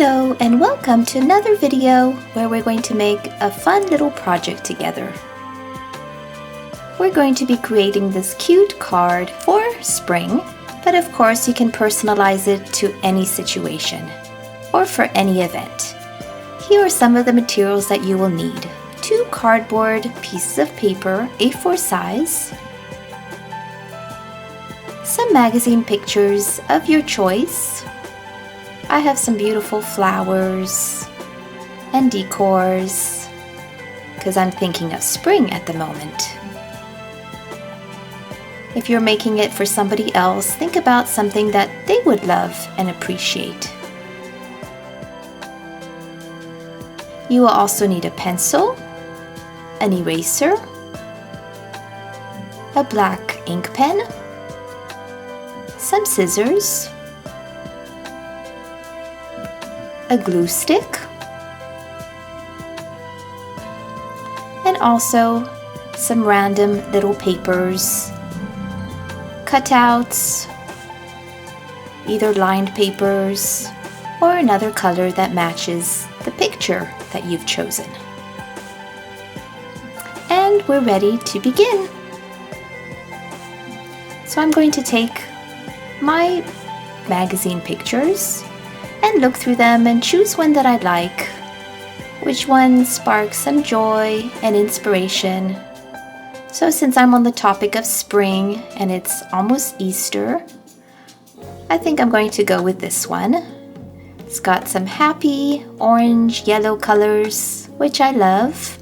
Hello and welcome to another video where we're going to make a fun little project together. We're going to be creating this cute card for spring, but of course you can personalize it to any situation or for any event. Here are some of the materials that you will need. 2 cardboard pieces of paper, A4 size, some magazine pictures of your choice. I have some beautiful flowers and decors because I'm thinking of spring at the moment. If you're making it for somebody else, think about something that they would love and appreciate. You will also need a pencil, an eraser, a black ink pen, some scissors, a glue stick, and also some random little papers, cutouts, either lined papers or another color that matches the picture that you've chosen. And we're ready to begin. So I'm going to take my magazine pictures and look through them and choose one that I like, which one sparks some joy and inspiration. So since I'm on the topic of spring and it's almost Easter, I think I'm going to go with this one. It's got some happy orange yellow colors, which I love.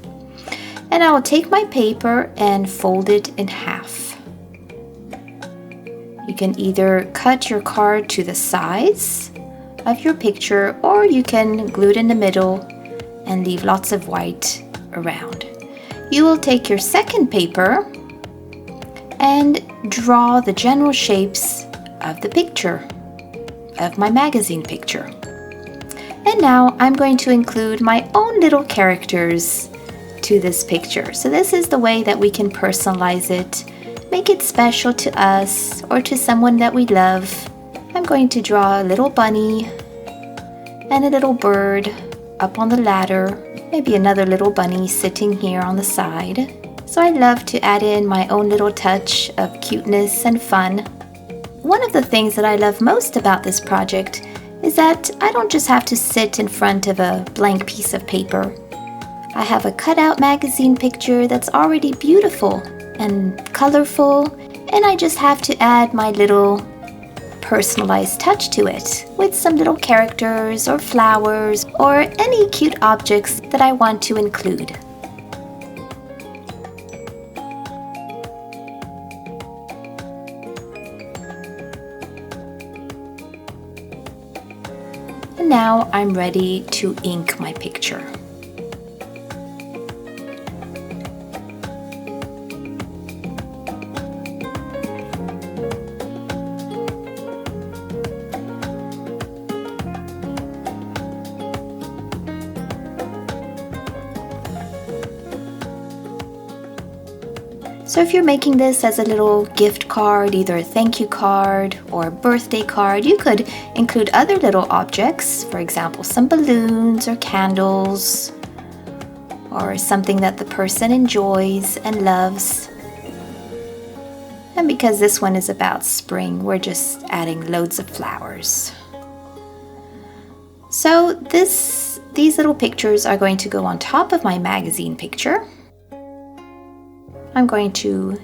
And I will take my paper and fold it in half. You can either cut your card to the size of your picture, or you can glue it in the middle and leave lots of white around. You will take your second paper and draw the general shapes of the picture, of my magazine picture. And now I'm going to include my own little characters to this picture. So this is the way that we can personalize it, make it special to us or to someone that we love. I'm going to draw a little bunny and a little bird up on the ladder, maybe another little bunny sitting here on the side. So I love to add in my own little touch of cuteness and fun. One of the things that I love most about this project is that I don't just have to sit in front of a blank piece of paper. I have a cutout magazine picture that's already beautiful and colorful, and I just have to add my little personalized touch to it with some little characters or flowers or any cute objects that I want to include. And now I'm ready to ink my picture. So if you're making this as a little gift card, either a thank you card or a birthday card, you could include other little objects, for example, some balloons or candles, or something that the person enjoys and loves. And because this one is about spring, we're just adding loads of flowers. So these little pictures are going to go on top of my magazine picture. I'm going to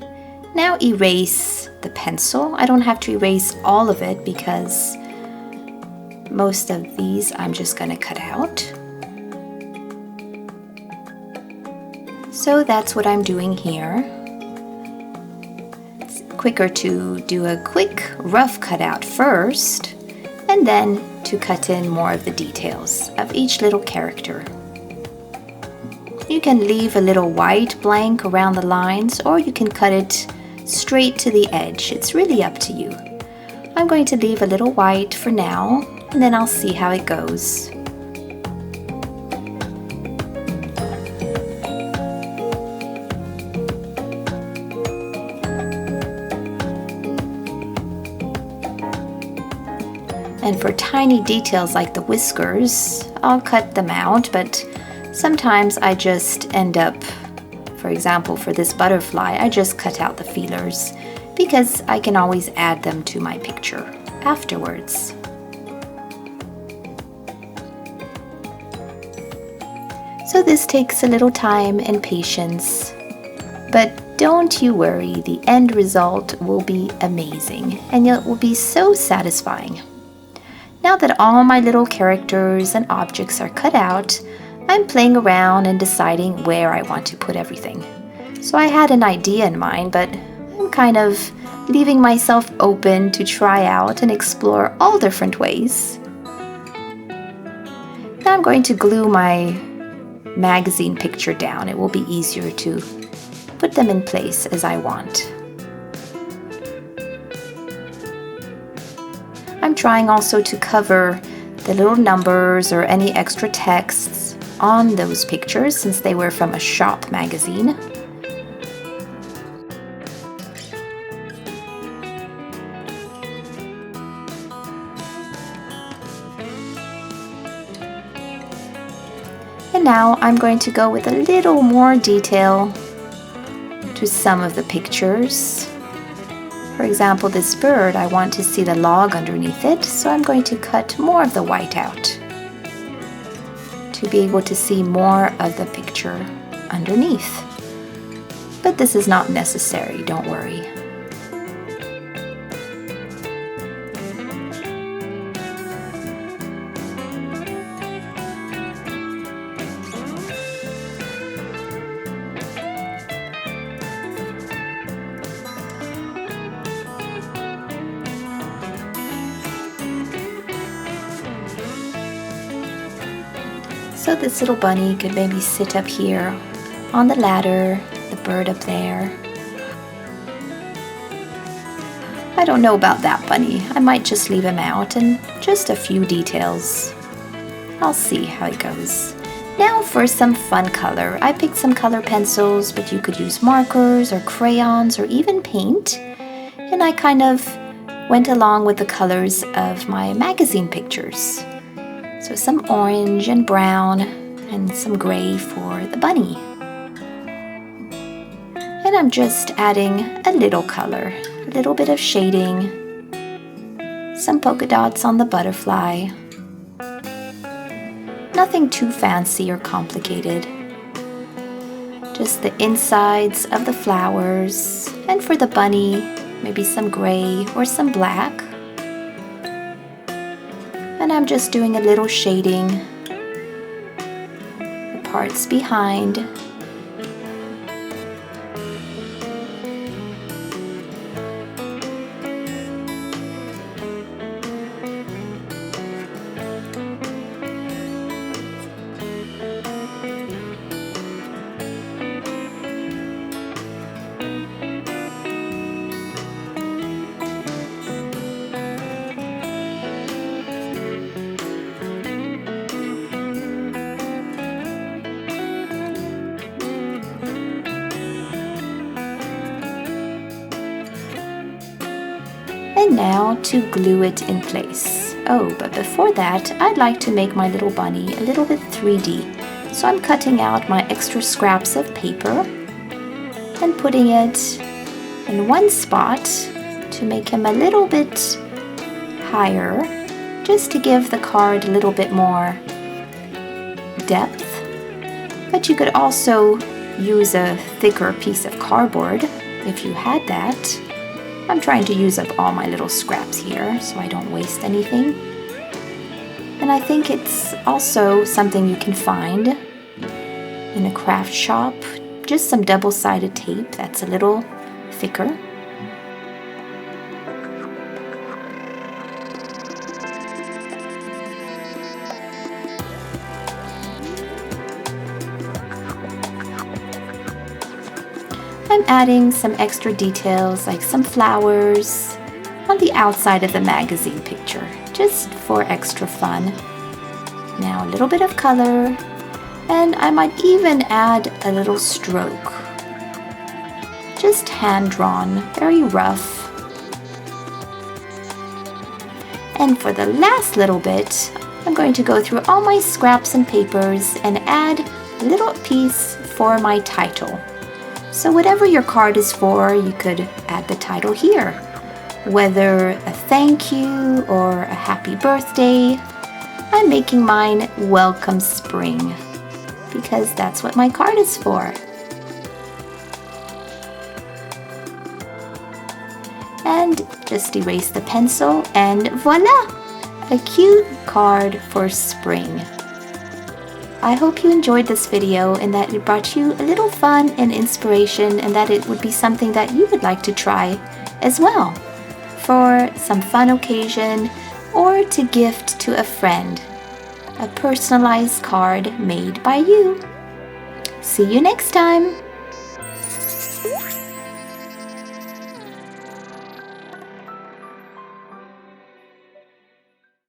now erase the pencil. I don't have to erase all of it because most of these I'm just going to cut out. So that's what I'm doing here. It's quicker to do a quick rough cutout first and then to cut in more of the details of each little character. You can leave a little white blank around the lines, or you can cut it straight to the edge. It's really up to you. I'm going to leave a little white for now, and then I'll see how it goes. And for tiny details like the whiskers, I'll cut them out, but sometimes I just end up, for example, for this butterfly, I just cut out the feelers because I can always add them to my picture afterwards. So this takes a little time and patience, but don't you worry, the end result will be amazing and it will be so satisfying. Now that all my little characters and objects are cut out, I'm playing around and deciding where I want to put everything. So I had an idea in mind, but I'm kind of leaving myself open to try out and explore all different ways. Now I'm going to glue my magazine picture down. It will be easier to put them in place as I want. I'm trying also to cover the little numbers or any extra texts on those pictures since they were from a shop magazine. And now I'm going to go with a little more detail to some of the pictures. For example, this bird, I want to see the log underneath it, so I'm going to cut more of the white out to be able to see more of the picture underneath. But this is not necessary, don't worry. So this little bunny could maybe sit up here on the ladder, the bird up there. I don't know about that bunny. I might just leave him out and just a few details. I'll see how it goes. Now for some fun color. I picked some color pencils, but you could use markers or crayons or even paint. And I kind of went along with the colors of my magazine pictures. So some orange and brown and some gray for the bunny. And I'm just adding a little color, a little bit of shading, some polka dots on the butterfly. Nothing too fancy or complicated. Just the insides of the flowers, and for the bunny, maybe some gray or some black. And I'm just doing a little shading, the parts behind. And now to glue it in place. Oh, but before that, I'd like to make my little bunny a little bit 3D. So I'm cutting out my extra scraps of paper and putting it in one spot to make him a little bit higher, just to give the card a little bit more depth. But you could also use a thicker piece of cardboard if you had that. I'm trying to use up all my little scraps here so I don't waste anything. And I think it's also something you can find in a craft shop, just some double-sided tape that's a little thicker. I'm adding some extra details like some flowers on the outside of the magazine picture, just for extra fun. Now a little bit of color, and I might even add a little stroke. Just hand-drawn, very rough. And for the last little bit, I'm going to go through all my scraps and papers and add a little piece for my title. So whatever your card is for, you could add the title here. Whether a thank you or a happy birthday, I'm making mine Welcome Spring because that's what my card is for. And just erase the pencil and voila! A cute card for spring. I hope you enjoyed this video and that it brought you a little fun and inspiration, and that it would be something that you would like to try as well for some fun occasion or to gift to a friend. A personalized card made by you. See you next time!